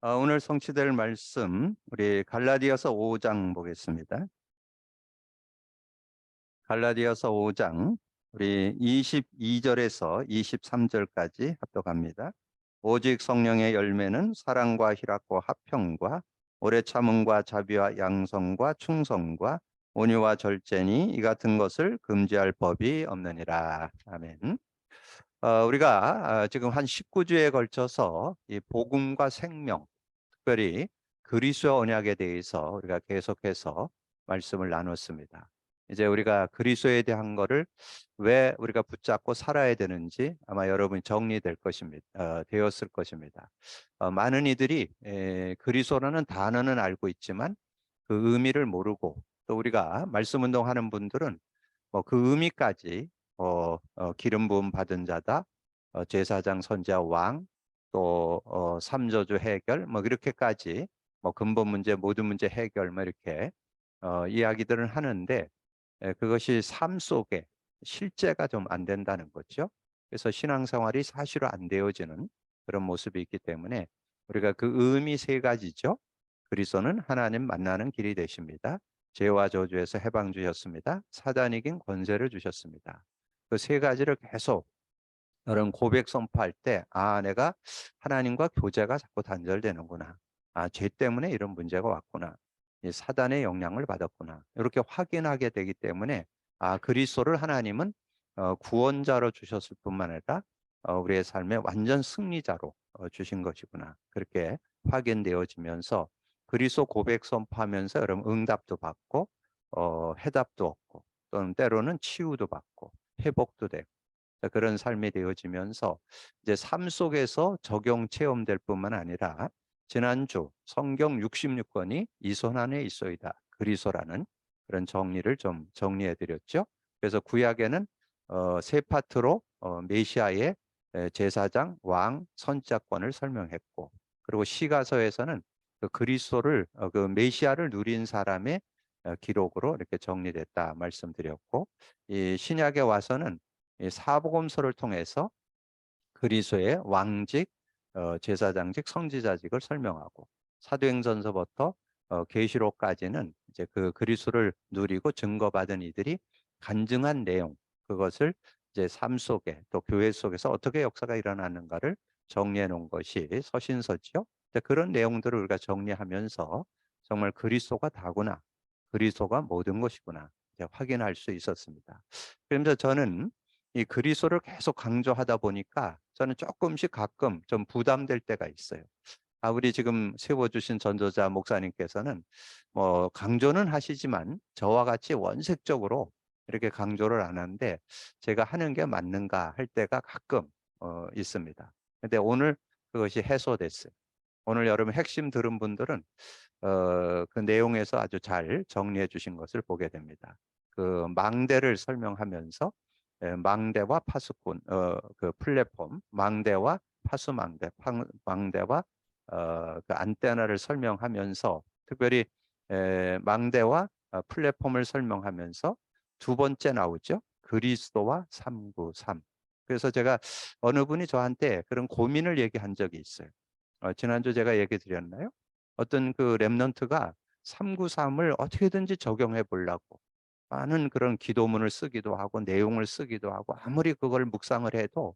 오늘 성취될 말씀 우리 갈라디아서 5장 보겠습니다. 갈라디아서 5장 우리 22절에서 23절까지 합독합니다. 오직 성령의 열매는 사랑과 희락과 화평과 오래 참음과 자비와 양성과 충성과 온유와 절제니 이 같은 것을 금지할 법이 없느니라. 아멘. 우리가 지금 한 19주에 걸쳐서 이 복음과 생명, 특별히 그리스도 언약에 대해서 우리가 계속해서 말씀을 나눴습니다. 이제 우리가 그리스도에 대한 거를 왜 우리가 붙잡고 살아야 되는지 아마 여러분이 정리될 것입니다. 되었을 것입니다. 많은 이들이 그리스도라는 단어는 알고 있지만 그 의미를 모르고, 또 우리가 말씀 운동하는 분들은 그 의미까지 기름 부음 받은 자다, 제사장, 선지자, 왕, 또 삼저주 해결, 뭐 이렇게까지 근본 문제, 모든 문제 해결, 뭐 이렇게 이야기들은 하는데, 그것이 삶 속에 실제가 좀 안 된다는 거죠. 그래서 신앙생활이 사실로 안 되어지는 그런 모습이 있기 때문에 우리가 그 의미 세 가지죠. 그리스도는 하나님 만나는 길이 되십니다. 죄와 저주에서 해방 주셨습니다. 사단 이긴 권세를 주셨습니다. 그 세 가지를 계속 여러분 고백 선포할 때, 내가 하나님과 교제가 자꾸 단절되는구나. 죄 때문에 이런 문제가 왔구나. 이 사단의 영향을 받았구나. 이렇게 확인하게 되기 때문에 그리스도를 하나님은 구원자로 주셨을 뿐만 아니라 우리의 삶의 완전 승리자로 주신 것이구나. 그렇게 확인되어지면서 그리스도 고백 선포하면서 여러분 응답도 받고 해답도 얻고, 또는 때로는 치유도 받고 회복도 되고, 그런 삶이 되어지면서 이제 삶 속에서 적용 체험될 뿐만 아니라, 지난주 성경 66권이 이 손 안에 있어이다, 그리스도라는 그런 정리를 좀 정리해 드렸죠. 그래서 구약에는 세 파트로 메시아의 제사장, 왕, 선지자권을 설명했고, 그리고 시가서에서는 그 그리스도를 그 메시아를 누린 사람의 기록으로 이렇게 정리됐다 말씀드렸고, 이 신약에 와서는 이 사복음서를 통해서 그리스도의 왕직, 제사장직, 선지자직을 설명하고, 사도행전서부터 계시록까지는 이제 그 그리스도를 누리고 증거받은 이들이 간증한 내용, 그것을 이제 삶 속에 또 교회 속에서 어떻게 역사가 일어나는가를 정리해 놓은 것이 서신서지요. 그런 내용들을 우리가 정리하면서 정말 그리스도가 다구나, 그리스도가 모든 것이구나 이제 확인할 수 있었습니다. 그러면서 저는 이 그리스도를 계속 강조하다 보니까 저는 조금씩 가끔 좀 부담될 때가 있어요. 우리 지금 세워주신 전도자 목사님께서는 뭐 강조는 하시지만 저와 같이 원색적으로 이렇게 강조를 안 하는데, 제가 하는 게 맞는가 할 때가 가끔 있습니다. 근데 오늘 그것이 해소됐어요. 오늘 여러분 핵심 들은 분들은 그 내용에서 아주 잘 정리해 주신 것을 보게 됩니다. 그 망대를 설명하면서 망대와 파수꾼, 그 플랫폼, 망대와 파수망대, 망대와 그 안테나를 설명하면서, 특별히 망대와 플랫폼을 설명하면서 두 번째 나오죠. 그리스도와 393. 그래서 제가 어느 분이 저한테 그런 고민을 얘기한 적이 있어요. 지난주 제가 얘기 드렸나요? 어떤 그 랩넌트가 393을 어떻게든지 적용해 보려고 많은 그런 기도문을 쓰기도 하고 내용을 쓰기도 하고, 아무리 그걸 묵상을 해도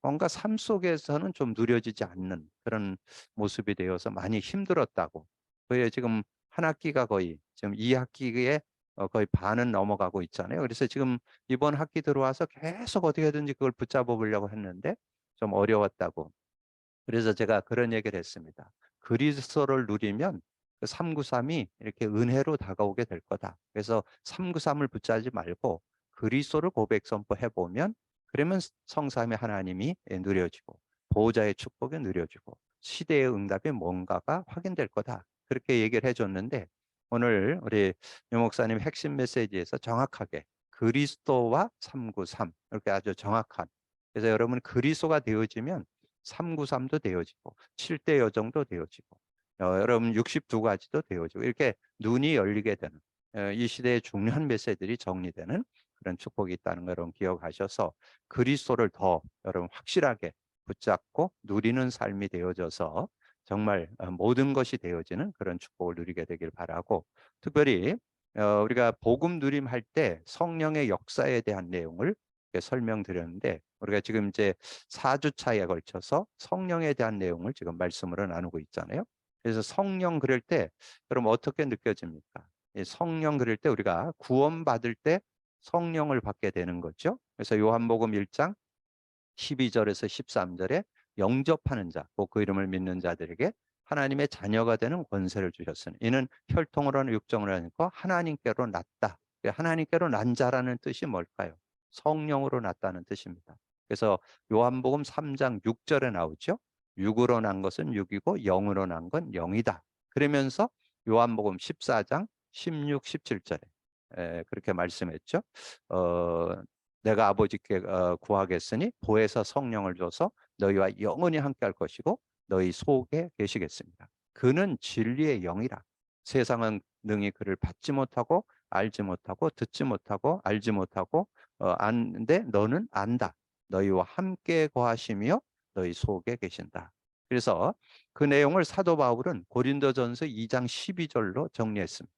뭔가 삶 속에서는 좀 누려지지 않는 그런 모습이 되어서 많이 힘들었다고. 그게 지금 한 학기가 거의 지금 2학기에 거의 반은 넘어가고 있잖아요. 그래서 지금 이번 학기 들어와서 계속 어떻게든지 그걸 붙잡아 보려고 했는데 좀 어려웠다고. 그래서 제가 그런 얘기를 했습니다. 그리스도를 누리면 그 393이 이렇게 은혜로 다가오게 될 거다. 그래서 393을 붙잡지 말고 그리스도를 고백 선포해 보면, 그러면 성삼의 하나님이 누려지고 보호자의 축복이 누려지고 시대의 응답이 뭔가가 확인될 거다. 그렇게 얘기를 해줬는데, 오늘 우리 유 목사님 핵심 메시지에서 정확하게 그리스도와 393 이렇게 아주 정확한, 그래서 여러분 그리스도가 되어지면 393도 되어지고 7대 여정도 되어지고 여러분 62가지도 되어지고, 이렇게 눈이 열리게 되는 이 시대의 중요한 메시지들이 정리되는 그런 축복이 있다는 걸 여러분 기억하셔서 그리스도를 더 여러분 확실하게 붙잡고 누리는 삶이 되어져서 정말 모든 것이 되어지는 그런 축복을 누리게 되길 바라고, 특별히 우리가 복음 누림할 때 성령의 역사에 대한 내용을 이렇게 설명드렸는데, 우리가 지금 이제 4주차에 걸쳐서 성령에 대한 내용을 지금 말씀으로 나누고 있잖아요. 그래서 성령 그럴 때 그럼 어떻게 느껴집니까? 이 성령 그럴 때 우리가 구원받을 때 성령을 받게 되는 거죠. 그래서 요한복음 1장 12절에서 13절에 영접하는 자, 곧 그 이름을 믿는 자들에게 하나님의 자녀가 되는 권세를 주셨으니 이는 혈통으로는 육정으로 하니까 하나님께로 났다. 하나님께로 난 자라는 뜻이 뭘까요? 성령으로 났다는 뜻입니다. 그래서 요한복음 3장 6절에 나오죠. 육으로 난 것은 육이고 영으로 난 건 영이다. 그러면서 요한복음 14장 16, 17절에 그렇게 말씀했죠. 내가 아버지께 구하겠으니 보혜사 성령을 줘서 너희와 영원히 함께 할 것이고 너희 속에 계시겠습니다. 그는 진리의 영이라. 세상은 능히 그를 받지 못하고 알지 못하고 듣지 못하고 알지 못하고 아는데 너는 안다. 너희와 함께 거하시며 너희 속에 계신다. 그래서 그 내용을 사도 바울은 고린도전서 2장 12절로 정리했습니다.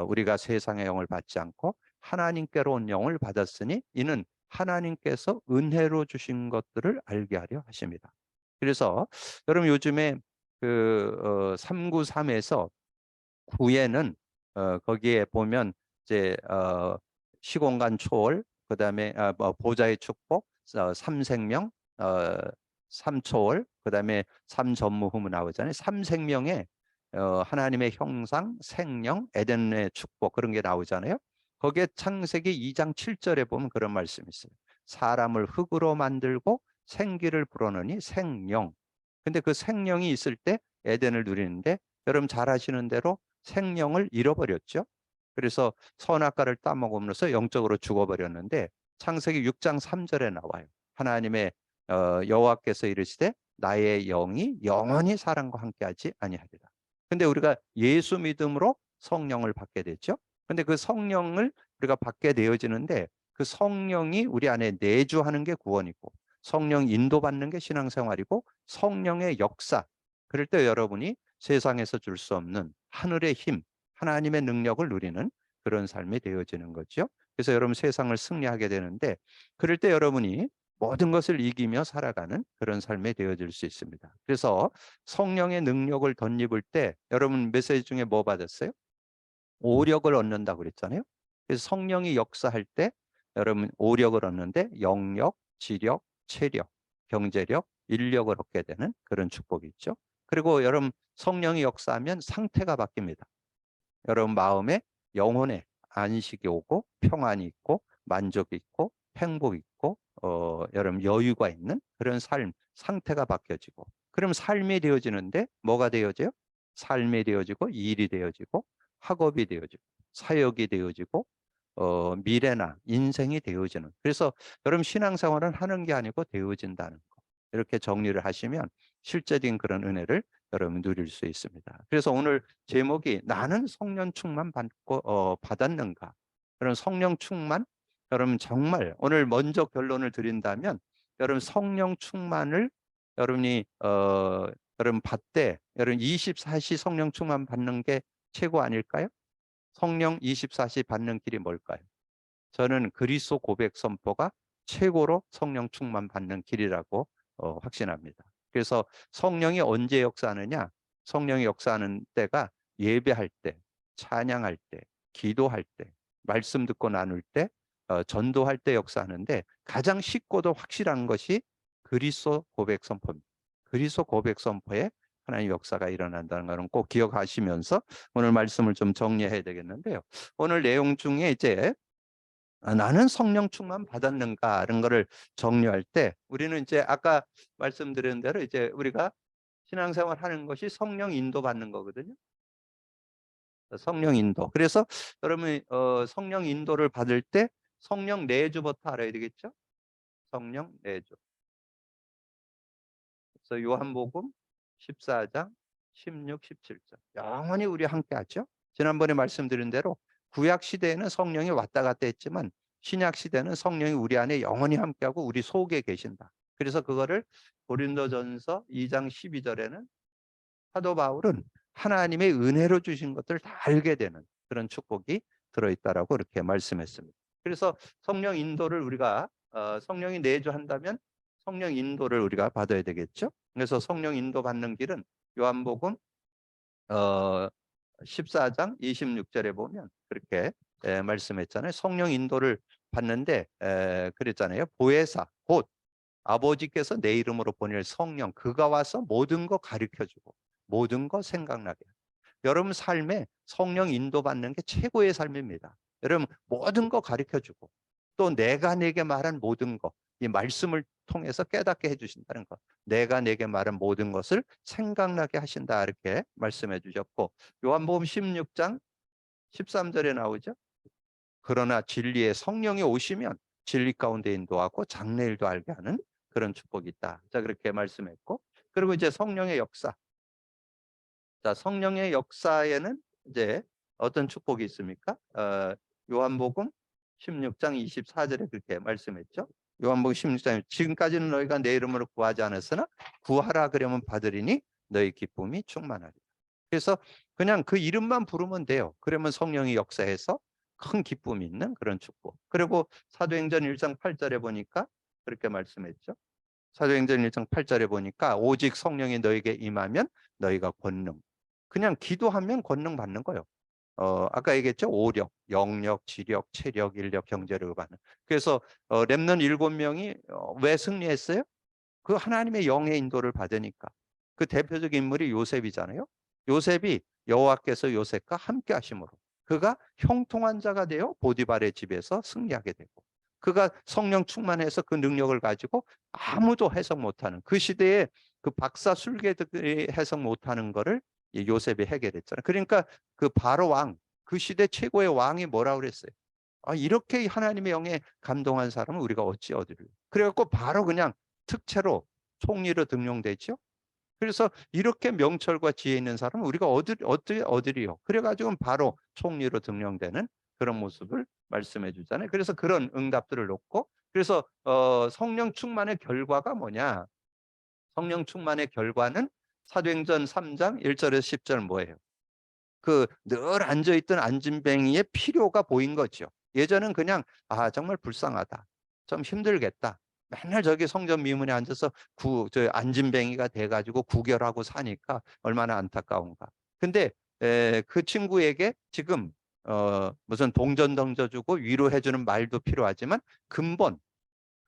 우리가 세상의 영을 받지 않고 하나님께로 온 영을 받았으니 이는 하나님께서 은혜로 주신 것들을 알게 하려 하십니다. 그래서 여러분 요즘에 그 393에서 9에는 거기에 보면 이제 시공간 초월, 그다음에 보좌의 축복, 삼생명, 삼초월, 그다음에 삼전무후무 나오잖아요. 삼생명에 하나님의 형상, 생명, 에덴의 축복 그런 게 나오잖아요. 거기에 창세기 2장 7절에 보면 그런 말씀이 있어요. 사람을 흙으로 만들고 생기를 불어넣으니 생령. 근데 그 생령이 있을 때 에덴을 누리는데 여러분 잘 아시는 대로 생명을 잃어버렸죠. 그래서 선악과를 따먹으면서 영적으로 죽어버렸는데 창세기 6장 3절에 나와요. 하나님의 여호와께서 이르시되 나의 영이 영원히 사람과 함께하지 아니하리라. 근데 우리가 예수 믿음으로 성령을 받게 됐죠. 근데 그 성령을 우리가 받게 되어지는데 그 성령이 우리 안에 내주하는 게 구원이고 성령 인도받는 게 신앙생활이고 성령의 역사. 그럴 때 여러분이 세상에서 줄 수 없는 하늘의 힘, 하나님의 능력을 누리는 그런 삶이 되어지는 거죠. 그래서 여러분 세상을 승리하게 되는데 그럴 때 여러분이 모든 것을 이기며 살아가는 그런 삶이 되어질 수 있습니다. 그래서 성령의 능력을 덧입을 때 여러분 메시지 중에 뭐 받았어요? 오력을 얻는다고 그랬잖아요. 그래서 성령이 역사할 때 여러분 오력을 얻는데 영력, 지력, 체력, 경제력, 인력을 얻게 되는 그런 축복이 있죠. 그리고 여러분 성령이 역사하면 상태가 바뀝니다. 여러분 마음에 영혼에 안식이 오고 평안이 있고 만족이 있고 행복이 있고 여러분 여유가 있는 그런 삶 상태가 바뀌어지고 그럼 삶이 되어지는데 뭐가 되어져요? 삶이 되어지고 일이 되어지고 학업이 되어지고 사역이 되어지고 미래나 인생이 되어지는 그래서 여러분 신앙생활은 하는 게 아니고 되어진다는 거 이렇게 정리를 하시면 실제적인 그런 은혜를 여러분 누릴 수 있습니다. 그래서 오늘 제목이 나는 성령 충만 받았는가? 그런 성령 충만 여러분 정말 오늘 먼저 결론을 드린다면 여러분 성령 충만을 여러분이 여러분 받되 여러분 24시 성령 충만 받는 게 최고 아닐까요? 성령 24시 받는 길이 뭘까요? 저는 그리스도 고백 선포가 최고로 성령 충만 받는 길이라고 확신합니다. 그래서 성령이 언제 역사하느냐? 성령이 역사하는 때가 예배할 때, 찬양할 때, 기도할 때, 말씀 듣고 나눌 때, 전도할 때 역사하는데 가장 쉽고도 확실한 것이 그리스도 고백 선포입니다. 그리스도 고백 선포에 하나님 역사가 일어난다는 것은 꼭 기억하시면서 오늘 말씀을 좀 정리해야 되겠는데요. 오늘 내용 중에 이제 나는 성령 충만 받았는가 이런 거를 정리할 때 우리는 이제 아까 말씀드린 대로 이제 우리가 신앙생활 하는 것이 성령 인도 받는 거거든요. 성령 인도. 그래서 여러분 성령 인도를 받을 때 성령 내주부터 알아야 되겠죠? 성령 내주. 그래서 요한복음 14장 16, 17절. 영원히 우리 함께 하죠. 지난번에 말씀드린 대로 구약 시대에는 성령이 왔다 갔다 했지만 신약 시대는 성령이 우리 안에 영원히 함께하고 우리 속에 계신다. 그래서 그거를 고린도전서 2장 12절에는 사도 바울은 하나님의 은혜로 주신 것들을 다 알게 되는 그런 축복이 들어있다라고 이렇게 말씀했습니다. 그래서 성령 인도를 우리가 성령이 내주한다면 성령 인도를 우리가 받아야 되겠죠. 그래서 성령 인도 받는 길은 요한복음 14장 26절에 보면 그렇게 말씀했잖아요. 성령 인도를 받는데 그랬잖아요. 보혜사 곧 아버지께서 내 이름으로 보낼 성령 그가 와서 모든 거 가르쳐주고 모든 거 생각나게. 여러분 삶에 성령 인도받는 게 최고의 삶입니다. 여러분 모든 거 가르쳐주고 또 내가 내게 말한 모든 거, 이 말씀을 통해서 깨닫게 해주신다는 것. 내가 내게 말한 모든 것을 생각나게 하신다 이렇게 말씀해 주셨고 요한복음 16장 13절에 나오죠. 그러나 진리의 성령이 오시면 진리 가운데 인도하고 장래일도 알게 하는 그런 축복이 있다. 자 그렇게 말씀했고 그리고 이제 성령의 역사. 자 성령의 역사에는 이제 어떤 축복이 있습니까? 요한복음 16장 24절에 그렇게 말씀했죠. 요한복음 16장 지금까지는 너희가 내 이름으로 구하지 않았으나 구하라 그러면 받으리니 너희 기쁨이 충만하리라. 그래서 그냥 그 이름만 부르면 돼요. 그러면 성령이 역사해서 큰 기쁨이 있는 그런 축복. 그리고 사도행전 1장 8절에 보니까 그렇게 말씀했죠. 사도행전 1장 8절에 보니까 오직 성령이 너에게 임하면 너희가 권능. 그냥 기도하면 권능 받는 거예요. 아까 얘기했죠. 오력, 영력, 지력, 체력, 인력, 경제력을 받는. 그래서 렘넌트 7명이 왜 승리했어요? 그 하나님의 영의 인도를 받으니까. 그 대표적인 인물이 요셉이잖아요. 요셉이 여호와께서 요셉과 함께 하심으로 그가 형통한 자가 되어 보디발의 집에서 승리하게 되고 그가 성령 충만해서 그 능력을 가지고 아무도 해석 못하는 그 시대에 그 박사 술개들이 해석 못하는 거를 요셉이 해결했잖아요. 그러니까 그 바로 왕, 그 시대 최고의 왕이 뭐라고 그랬어요? 이렇게 하나님의 영에 감동한 사람은 우리가 어찌 얻으리요? 그래갖고 바로 그냥 특채로 총리로 등용되죠. 그래서 이렇게 명철과 지혜 있는 사람은 우리가 얻으리요. 그래가지고 바로 총리로 등용되는 그런 모습을 말씀해 주잖아요. 그래서 그런 응답들을 놓고 그래서 성령 충만의 결과가 뭐냐? 성령 충만의 결과는 사도행전 3장 1절에서 10절 뭐예요? 그 늘 앉아있던 안진뱅이의 필요가 보인 거죠. 예전은 그냥 정말 불쌍하다. 좀 힘들겠다. 맨날 저기 성전 미문에 앉아서 저 안진뱅이가 돼가지고 구결하고 사니까 얼마나 안타까운가. 근데 그 친구에게 지금 무슨 동전 던져주고 위로해주는 말도 필요하지만 근본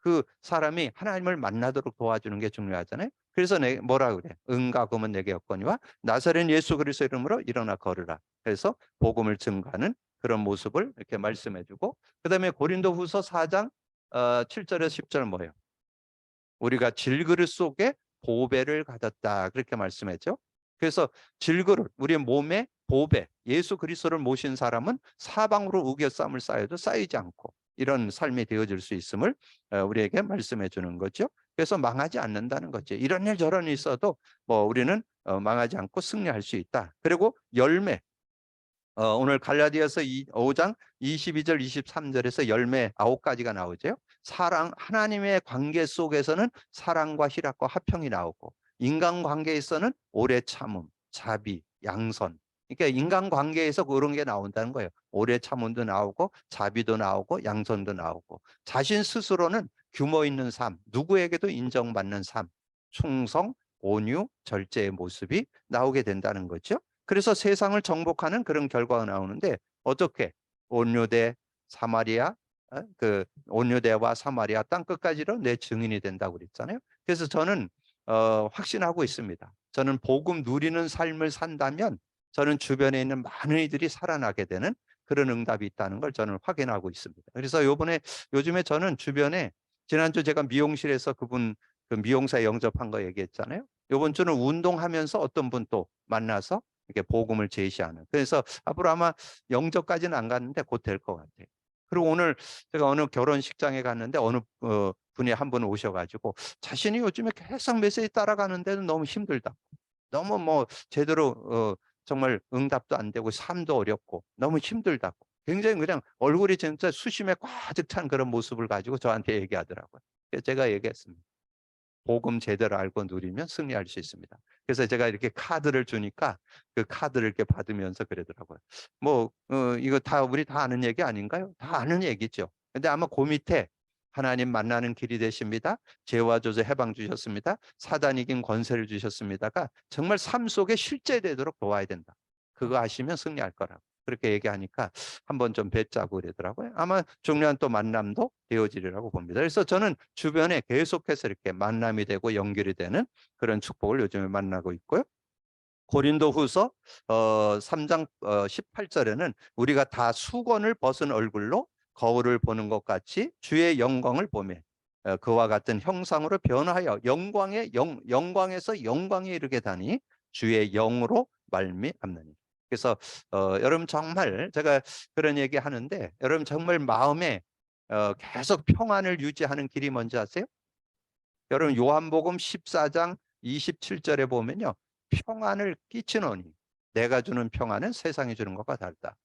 그 사람이 하나님을 만나도록 도와주는 게 중요하잖아요. 그래서 뭐라 그래? 응가 금은 내게 없거니와 나사렛 예수 그리스도 이름으로 일어나 걸으라. 그래서 복음을 증가하는 그런 모습을 이렇게 말씀해주고 그다음에 고린도후서 4장 7절에서 10절 뭐예요? 우리가 질그릇 속에 보배를 가졌다 그렇게 말씀했죠. 그래서 질그릇 우리의 몸에 보배 예수 그리스도를 모신 사람은 사방으로 우겨쌈을 쌓여도 쌓이지 않고 이런 삶이 되어질 수 있음을 우리에게 말씀해 주는 거죠. 그래서 망하지 않는다는 거죠. 이런 일 저런 일 있어도 우리는 망하지 않고 승리할 수 있다. 그리고 열매 오늘 갈라디아서 5장 22절 23절에서 열매 9가지가 나오죠. 사랑 하나님의 관계 속에서는 사랑과 희락과 화평이 나오고 인간관계에서는 오래 참음, 자비, 양선. 그러니까 인간관계에서 그런 게 나온다는 거예요. 오래 참음도 나오고 자비도 나오고 양선도 나오고 자신 스스로는 규모 있는 삶, 누구에게도 인정받는 삶, 충성, 온유, 절제의 모습이 나오게 된다는 거죠. 그래서 세상을 정복하는 그런 결과가 나오는데 어떻게 온유대 사마리아 그 온유대와 사마리아 땅 끝까지로 내 증인이 된다고 그랬잖아요. 그래서 저는 확신하고 있습니다. 저는 복음 누리는 삶을 산다면 저는 주변에 있는 많은 이들이 살아나게 되는 그런 응답이 있다는 걸 저는 확인하고 있습니다. 그래서 요즘에 저는 주변에 지난주 제가 미용실에서 그분 그 미용사 영접한 거 얘기했잖아요. 이번 주는 운동하면서 어떤 분 또 만나서 이렇게 복음을 제시하는. 그래서 앞으로 아마 영접까지는 안 갔는데 곧 될 것 같아요. 그리고 오늘 제가 어느 결혼식장에 갔는데 어느 분이 한 분 오셔가지고 자신이 요즘에 계속 메시지 따라가는데도 너무 힘들다. 너무 제대로 정말 응답도 안 되고 삶도 어렵고 너무 힘들다고. 굉장히 그냥 얼굴이 진짜 수심에 가득 찬 그런 모습을 가지고 저한테 얘기하더라고요. 그래서 제가 얘기했습니다. 복음 제대로 알고 누리면 승리할 수 있습니다. 그래서 제가 이렇게 카드를 주니까 그 카드를 이렇게 받으면서 그러더라고요. 이거 다 우리 다 아는 얘기 아닌가요? 다 아는 얘기죠. 근데 아마 그 밑에 하나님 만나는 길이 되십니다. 죄와 저주 해방 주셨습니다. 사단 이긴 권세를 주셨습니다가 정말 삶 속에 실제되도록 도와야 된다. 그거 하시면 승리할 거라고. 그렇게 얘기하니까 한번 좀 뱉자고 그러더라고요. 아마 중요한 또 만남도 되어지리라고 봅니다. 그래서 저는 주변에 계속해서 이렇게 만남이 되고 연결이 되는 그런 축복을 요즘에 만나고 있고요. 고린도후서 3장 18절에는 우리가 다 수건을 벗은 얼굴로 거울을 보는 것 같이 주의 영광을 보며 그와 같은 형상으로 변화하여 영광에서 영광에 이르게 다니 주의 영으로 말미암느니. 그래서 여러분 정말 제가 그런 얘기 하는데 여러분 정말 마음에 계속 평안을 유지하는 길이 뭔지 아세요? 여러분 요한복음 14장 27절에 보면요. 평안을 끼치노니 내가 주는 평안은 세상이 주는 것과 다르다.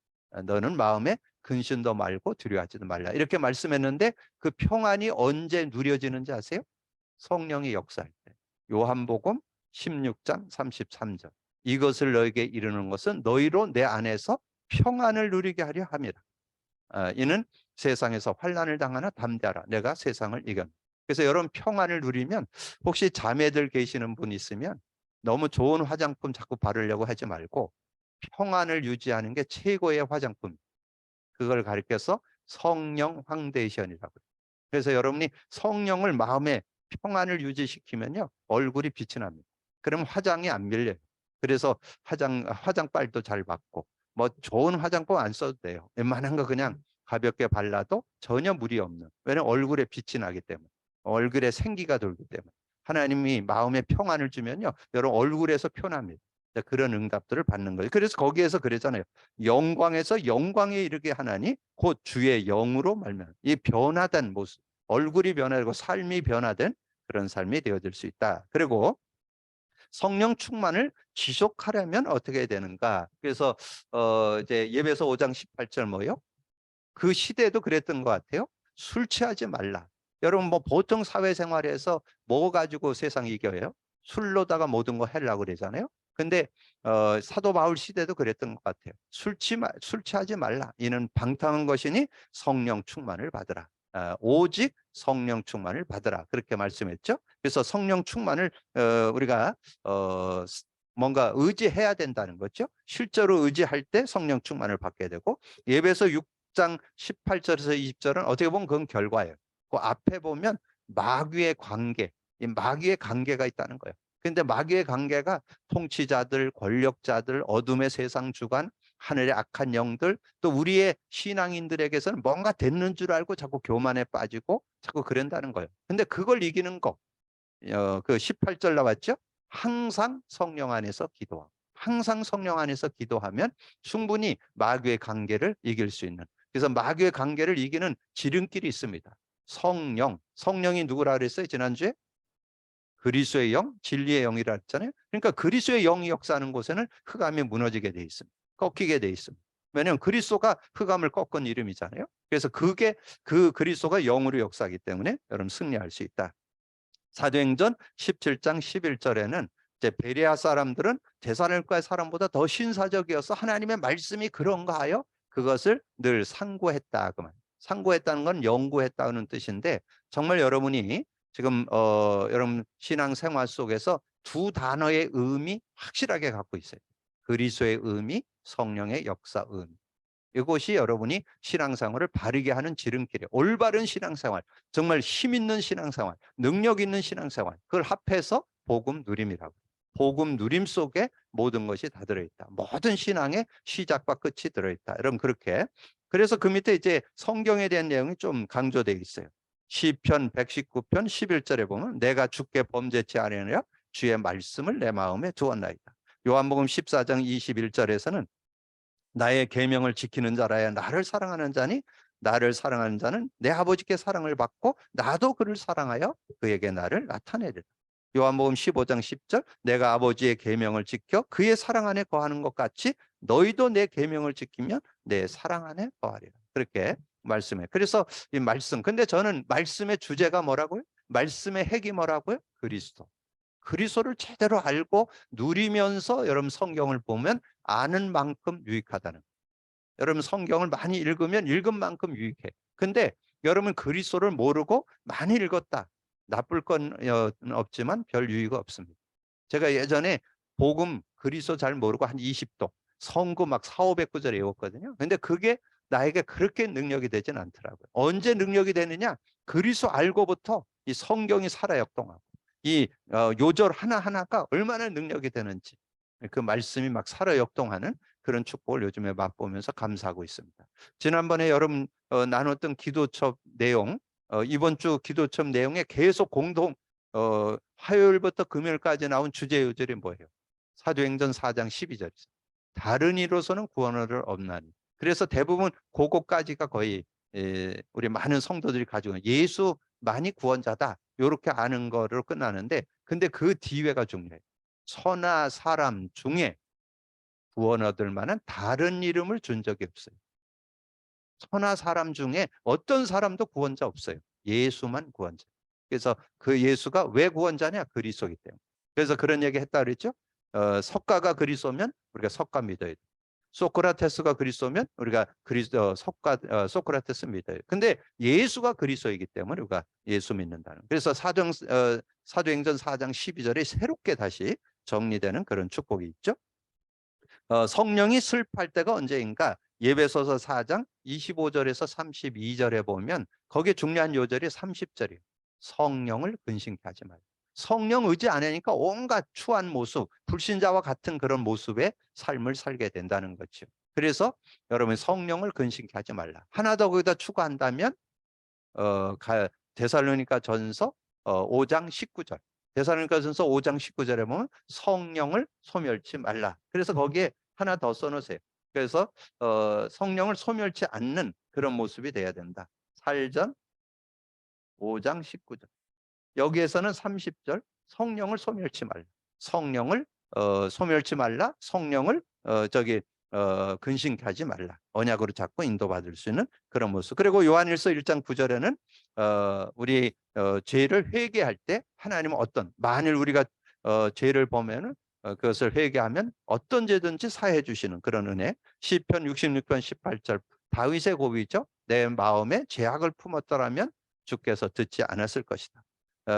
너는 마음에 근심도 말고 두려워하지도 말라. 이렇게 말씀했는데 그 평안이 언제 누려지는지 아세요? 성령이 역사할 때. 요한복음 16장 33절. 이것을 너에게 이르는 것은 너희로 내 안에서 평안을 누리게 하려 함이라. 이는 세상에서 환난을 당하나 담대하라. 내가 세상을 이겼다. 그래서 여러분 평안을 누리면 혹시 자매들 계시는 분 있으면 너무 좋은 화장품 자꾸 바르려고 하지 말고 평안을 유지하는 게 최고의 화장품. 그걸 가리켜서 성령 황데이션이라고. 그래서 여러분이 성령을 마음에 평안을 유지시키면요 얼굴이 빛이 납니다. 그럼 화장이 안 밀려요. 그래서 화장빨도 잘 받고 뭐 좋은 화장품 안 써도 돼요. 웬만한 거 그냥 가볍게 발라도 전혀 무리 없는. 왜냐면 얼굴에 빛이 나기 때문에. 얼굴에 생기가 돌기 때문에. 하나님이 마음에 평안을 주면요 여러분 얼굴에서 표납니다. 그런 응답들을 받는 거예요. 그래서 거기에서 그러잖아요. 영광에서 영광에 이르게 하나니 곧 주의 영으로 말면 이 변화된 모습, 얼굴이 변화되고 삶이 변화된 그런 삶이 되어질 수 있다. 그리고 성령 충만을 지속하려면 어떻게 해야 되는가? 그래서 이제 예배서 5장 18절 뭐요? 그 시대도 그랬던 것 같아요. 술 취하지 말라. 여러분 뭐 보통 사회생활에서 뭐 가지고 세상 이겨요? 술로다가 모든 거 하려고 그러잖아요. 근데 사도 바울 시대도 그랬던 것 같아요. 술 취하지 말라. 이는 방탕한 것이니 성령 충만을 받으라. 오직 성령 충만을 받으라. 그렇게 말씀했죠. 그래서 성령 충만을 우리가 뭔가 의지해야 된다는 거죠. 실제로 의지할 때 성령 충만을 받게 되고 예배서 6장 18절에서 20절은 어떻게 보면 그건 결과예요. 그 앞에 보면 마귀의 관계, 이 마귀의 관계가 있다는 거예요. 근데 마귀의 관계가 통치자들, 권력자들, 어둠의 세상 주관, 하늘의 악한 영들, 또 우리의 신앙인들에게서는 뭔가 됐는 줄 알고 자꾸 교만에 빠지고 자꾸 그런다는 거예요. 근데 그걸 이기는 거, 그 18절 나왔죠? 항상 성령 안에서 기도하고. 항상 성령 안에서 기도하면 충분히 마귀의 관계를 이길 수 있는. 그래서 마귀의 관계를 이기는 지름길이 있습니다. 성령이 누구라 그랬어요? 지난주에? 그리스도의 영, 진리의 영이라 했잖아요. 그러니까 그리스도의 영이 역사하는 곳에는 흑암이 무너지게 돼 있습니다. 꺾이게 돼 있습니다. 왜냐하면 그리스도가 흑암을 꺾은 이름이잖아요. 그래서 그게 그 그리스도가 영으로 역사하기 때문에 여러분 승리할 수 있다. 사도행전 17장 11절에는 이제 베레아 사람들은 데살로니가 사람보다 더 신사적이어서 하나님의 말씀이 그런가 하여 그것을 늘 상고했다. 그 말. 상고했다는 건 연구했다는 뜻인데 정말 여러분이 지금 여러분 신앙생활 속에서 두 단어의 의미 확실하게 갖고 있어요. 그리스도의 의미, 성령의 역사 의미. 이것이 여러분이 신앙생활을 바르게 하는 지름길이에요. 올바른 신앙생활, 정말 힘 있는 신앙생활, 능력 있는 신앙생활, 그걸 합해서 복음 누림이라고. 복음 누림 속에 모든 것이 다 들어있다. 모든 신앙의 시작과 끝이 들어있다. 여러분 그렇게. 그래서 그 밑에 이제 성경에 대한 내용이 좀 강조되어 있어요. 시편 119편 11절에 보면 내가 주께 범죄치 아니하느라 주의 말씀을 내 마음에 두었나이다. 요한복음 14장 21절에서는 나의 계명을 지키는 자라야 나를 사랑하는 자니 나를 사랑하는 자는 내 아버지께 사랑을 받고 나도 그를 사랑하여 그에게 나를 나타내리라. 요한복음 15장 10절 내가 아버지의 계명을 지켜 그의 사랑 안에 거하는 것 같이 너희도 내 계명을 지키면 내 사랑 안에 거하리라. 그렇게 말씀해. 그래서 이 말씀. 근데 저는 말씀의 주제가 뭐라고요? 말씀의 핵이 뭐라고요? 그리스도를 제대로 알고 누리면서 여러분 성경을 보면 아는 만큼 유익하다는. 여러분 성경을 많이 읽으면 읽은 만큼 유익해. 근데 여러분 그리스도를 모르고 많이 읽었다. 나쁠 건 없지만 별 유익이 없습니다. 제가 예전에 복음 그리스도 잘 모르고 한 20도 성구 막 4, 500구절 외웠거든요. 근데 그게 나에게 그렇게 능력이 되진 않더라고요. 언제 능력이 되느냐? 그리스도 알고부터 이 성경이 살아 역동하고 이 요절 하나하나가 얼마나 능력이 되는지 그 말씀이 막 살아 역동하는 그런 축복을 요즘에 맛보면서 감사하고 있습니다. 지난번에 여러분 나눴던 기도첩 내용, 이번 주 기도첩 내용에 계속 공동 화요일부터 금요일까지 나온 주제 요절이 뭐예요? 사도행전 4장 12절이죠. 다른 이로서는 구원을 없나니. 그래서 대부분 그거까지가 거의 우리 많은 성도들이 가지고 있는 예수만이 구원자다. 이렇게 아는 거로 끝나는데 근데 그 뒤에가 중요해요. 천하 사람 중에 구원 얻을 만한 다른 이름을 준 적이 없어요. 천하 사람 중에 어떤 사람도 구원자 없어요. 예수만 구원자. 그래서 그 예수가 왜 구원자냐? 그리스도이기 때문에. 그래서 그런 얘기 했다 그랬죠. 석가가 그리스도면 우리가 석가 믿어야 돼. 소크라테스가 그리스도면 우리가 소크라테스 믿어요. 근데 예수가 그리스도이기 때문에 우리가 예수 믿는다는. 그래서 사도행전 4장 12절에 새롭게 다시 정리되는 그런 축복이 있죠. 성령이 슬퍼할 때가 언제인가? 예배소서 4장 25절에서 32절에 보면 거기에 중요한 요절이 30절이에요. 성령을 근심케 하지 말라. 성령 의지 안 하니까 온갖 추한 모습, 불신자와 같은 그런 모습의 삶을 살게 된다는 거죠. 그래서 여러분 성령을 근심케 하지 말라. 하나 더 거기다 추가한다면 데살로니가 전서 5장 19절. 데살로니가전서 5장 19절에 보면 성령을 소멸치 말라. 그래서 거기에 하나 더 써놓으세요. 그래서 성령을 소멸치 않는 그런 모습이 돼야 된다. 살전 5장 19절. 여기에서는 30절 성령을 소멸치 말라. 성령을 소멸치 말라. 성령을 근심케 하지 말라. 언약으로 잡고 인도받을 수 있는 그런 모습. 그리고 요한일서 1장 9절에는 우리 죄를 회개할 때 하나님은 만일 우리가 죄를 보면은 그것을 회개하면 어떤 죄든지 사해 주시는 그런 은혜. 시편 66편 18절 다윗의 고비죠. 내 마음에 죄악을 품었더라면 주께서 듣지 않았을 것이다.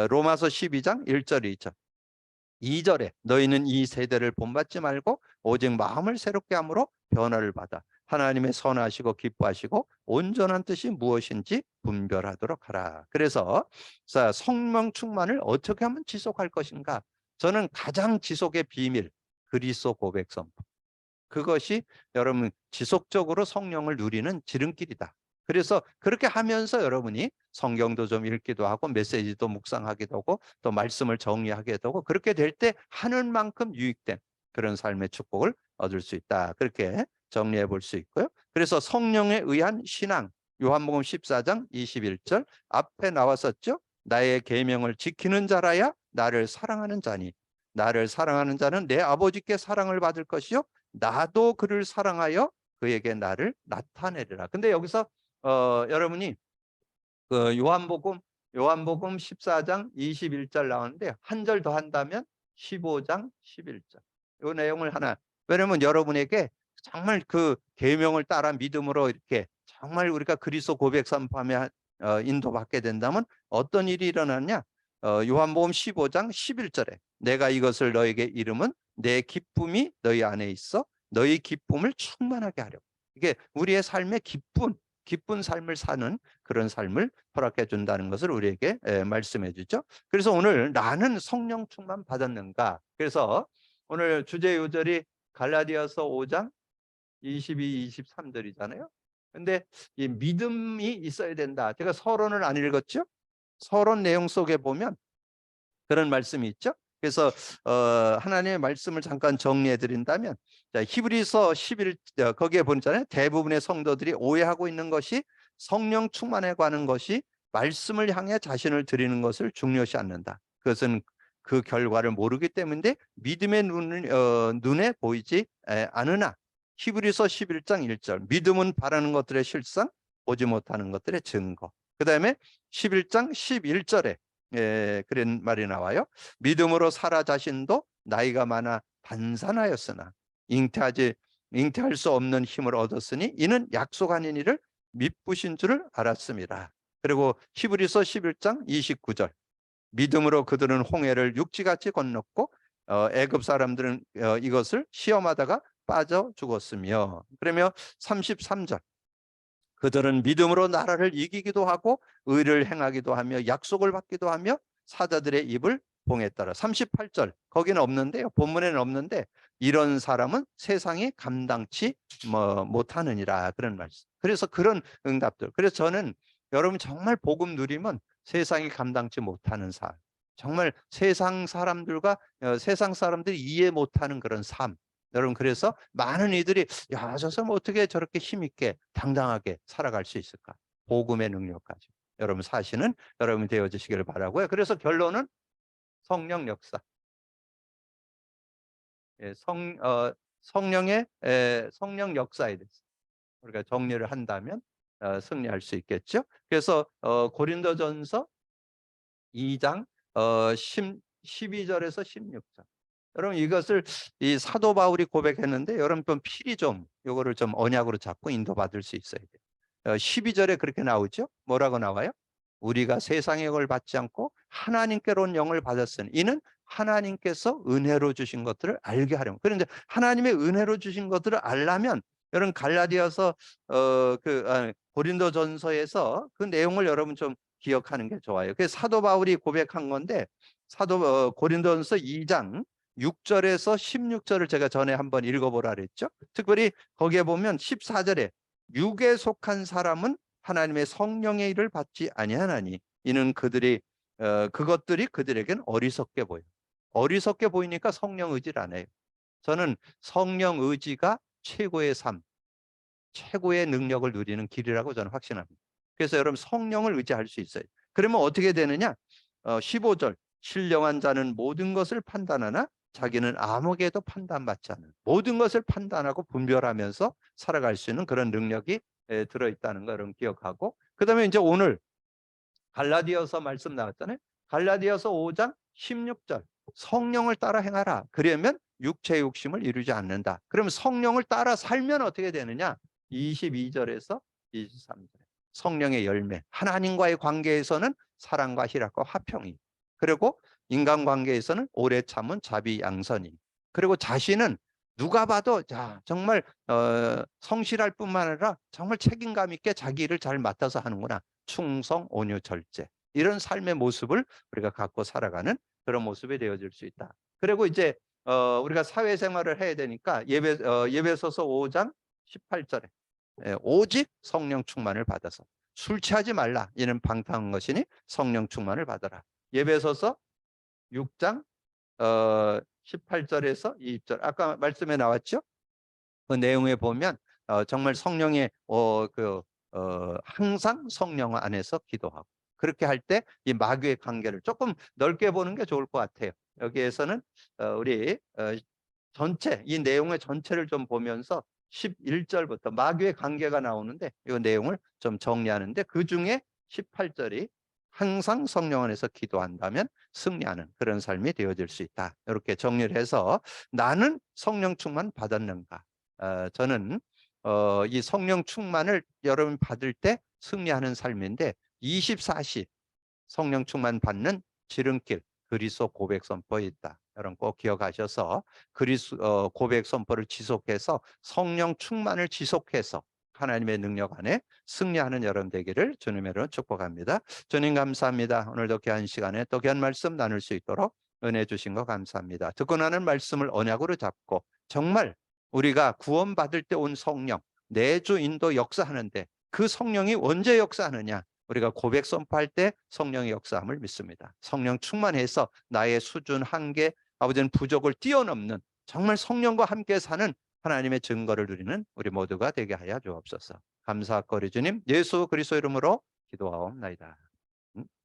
로마서 12장 1절 2절 2절에 너희는 이 세대를 본받지 말고 오직 마음을 새롭게 함으로 변화를 받아 하나님의 선하시고 기뻐하시고 온전한 뜻이 무엇인지 분별하도록 하라. 그래서 성령 충만을 어떻게 하면 지속할 것인가? 저는 가장 지속의 비밀 그리스도 고백 선포. 그것이 여러분 지속적으로 성령을 누리는 지름길이다. 그래서 그렇게 하면서 여러분이 성경도 좀 읽기도 하고 메시지도 묵상하기도 하고 또 말씀을 정리하기도 하고 그렇게 될 때 하는 만큼 유익된 그런 삶의 축복을 얻을 수 있다. 그렇게 정리해 볼 수 있고요. 그래서 성령에 의한 신앙 요한복음 14장 21절 앞에 나왔었죠. 나의 계명을 지키는 자라야 나를 사랑하는 자니 나를 사랑하는 자는 내 아버지께 사랑을 받을 것이요 나도 그를 사랑하여 그에게 나를 나타내리라. 근데 여기서 여러분이 그 요한복음 14장 21절 나오는데 한 절 더 한다면 15장 11절. 이 내용을 하나. 왜냐면 여러분에게 정말 그 계명을 따라 믿음으로 이렇게 정말 우리가 그리스도 고백 선포하며 인도받게 된다면 어떤 일이 일어나냐? 요한복음 15장 11절에 내가 이것을 너에게 이름은 내 기쁨이 너희 안에 있어 너희 기쁨을 충만하게 하려고. 이게 우리의 삶의 기쁜 삶을 사는 그런 삶을 허락해 준다는 것을 우리에게 말씀해 주죠. 그래서 오늘 나는 성령 충만 받았는가? 그래서 오늘 주제 요절이 갈라디아서 5장 22, 23절이잖아요. 근데 이 믿음이 있어야 된다. 제가 서론을 안 읽었죠? 서론 내용 속에 보면 그런 말씀이 있죠. 그래서 하나님의 말씀을 잠깐 정리해 드린다면 히브리서 11 거기에 보잖아요. 대부분의 성도들이 오해하고 있는 것이 성령 충만에 관한 것이 말씀을 향해 자신을 드리는 것을 중요시 않는다. 그것은 그 결과를 모르기 때문에 믿음의 눈에 보이지 않으나 히브리서 11장 1절 믿음은 바라는 것들의 실상 보지 못하는 것들의 증거. 그 다음에 11장 11절에 그런 말이 나와요. 믿음으로 사라 자신도 나이가 많아 단산하였으나 잉태할 수 없는 힘을 얻었으니 이는 약속 아닌 이를 미쁘신 줄을 알았습니다. 그리고 히브리서 11장 29절, 믿음으로 그들은 홍해를 육지같이 건넜고 애굽 사람들은 이것을 시험하다가 빠져 죽었으며, 그러며 33절, 그들은 믿음으로 나라를 이기기도 하고 의를 행하기도 하며 약속을 받기도 하며 사자들의 입을 봉했더라. 38절, 거기는 없는데요, 본문에는 없는데, 이런 사람은 세상이 감당치 못하느니라, 그런 말씀. 그래서 그런 응답들. 그래서 저는 여러분 정말 복음 누리면 세상이 감당치 못하는 삶, 정말 세상 사람들이 이해 못하는 그런 삶, 여러분, 그래서 많은 이들이 야, 저 사람 어떻게 저렇게 힘있게 당당하게 살아갈 수 있을까? 복음의 능력 가지고 여러분 사시는 여러분이 되어주시기를 바라고요. 그래서 결론은 성령 역사, 예, 성령 역사에 대해서 우리가 정리를 한다면 승리할 수 있겠죠. 그래서 고린도전서 2장 12절에서 16절. 여러분 이것을 이 사도 바울이 고백했는데 여러분 좀 필히 좀 이거를 좀 언약으로 잡고 인도받을 수 있어야 돼요. 12절에 그렇게 나오죠. 뭐라고 나와요? 우리가 세상의 걸 받지 않고 하나님께로 온 영을 받았으니 이는 하나님께서 은혜로 주신 것들을 알게 하려면. 그런데 하나님의 은혜로 주신 것들을 알려면 여러분 갈라디아서 고린도전서에서 그 내용을 여러분 좀 기억하는 게 좋아요. 그래서 사도 바울이 고백한 건데 고린도전서 2장 6절에서 16절을 제가 전에 한번 읽어보라 그랬죠. 특별히 거기에 보면 14절에 육에 속한 사람은 하나님의 성령의 일을 받지 아니하나니 이는 그것들이 그들에겐 어리석게 보여. 어리석게 보이니까 성령 의지를 안 해요. 저는 성령 의지가 최고의 삶, 최고의 능력을 누리는 길이라고 저는 확신합니다. 그래서 여러분 성령을 의지할 수 있어요. 그러면 어떻게 되느냐? 15절, 신령한 자는 모든 것을 판단하나 자기는 아무에게도 판단받지 않는, 모든 것을 판단하고 분별하면서 살아갈 수 있는 그런 능력이 들어있다는 거 여러분 기억하고, 그 다음에 이제 오늘 갈라디아서 말씀 나왔잖아요. 갈라디아서 5장 16절, 성령을 따라 행하라. 그러면 육체의 욕심을 이루지 않는다. 그러면 성령을 따라 살면 어떻게 되느냐? 22절에서 23절, 성령의 열매, 하나님과의 관계에서는 사랑과 희락과 화평이, 그리고 인간관계에서는 오래 참은 자비 양선이, 그리고 자신은 누가 봐도 정말 성실할 뿐만 아니라 정말 책임감 있게 자기 일을 잘 맡아서 하는구나. 충성, 온유, 절제, 이런 삶의 모습을 우리가 갖고 살아가는 그런 모습이 되어질 수 있다. 그리고 이제 우리가 사회생활을 해야 되니까 예배소서 5장 18절에 오직 성령 충만을 받아서 술 취하지 말라. 이는 방탕한 것이니 성령 충만을 받아라. 예배소서 6장 18절에서 20절, 아까 말씀에 나왔죠. 그 내용에 보면 정말 성령의 항상 성령 안에서 기도하고, 그렇게 할 때 이 마귀의 관계를 조금 넓게 보는 게 좋을 것 같아요. 여기에서는 우리 전체 이 내용의 전체를 좀 보면서 11절부터 마귀의 관계가 나오는데 이 내용을 좀 정리하는데, 그 중에 18절이 항상 성령 안에서 기도한다면 승리하는 그런 삶이 되어질 수 있다. 이렇게 정리를 해서 나는 성령 충만 받았는가? 저는 이 성령 충만을 여러분 받을 때 승리하는 삶인데 24시 성령 충만 받는 지름길, 그리스도 고백 선포에 있다. 여러분 꼭 기억하셔서 고백 선포를 지속해서 성령 충만을 지속해서 하나님의 능력 안에 승리하는 여러분 되기를 주님의 이름으로 축복합니다. 주님 감사합니다. 오늘도 귀한 시간에 또 귀한 말씀 나눌 수 있도록 은혜 주신 거 감사합니다. 듣고 나는 말씀을 언약으로 잡고 정말 우리가 구원받을 때 온 성령, 내주 인도 역사하는데 그 성령이 언제 역사하느냐? 우리가 고백 선포할 때 성령의 역사함을 믿습니다. 성령 충만해서 나의 수준, 한계, 아버지는 부족을 뛰어넘는 정말 성령과 함께 사는 하나님의 증거를 누리는 우리 모두가 되게 하여 주옵소서. 감사하거리 주님, 예수 그리스도 이름으로 기도하옵나이다.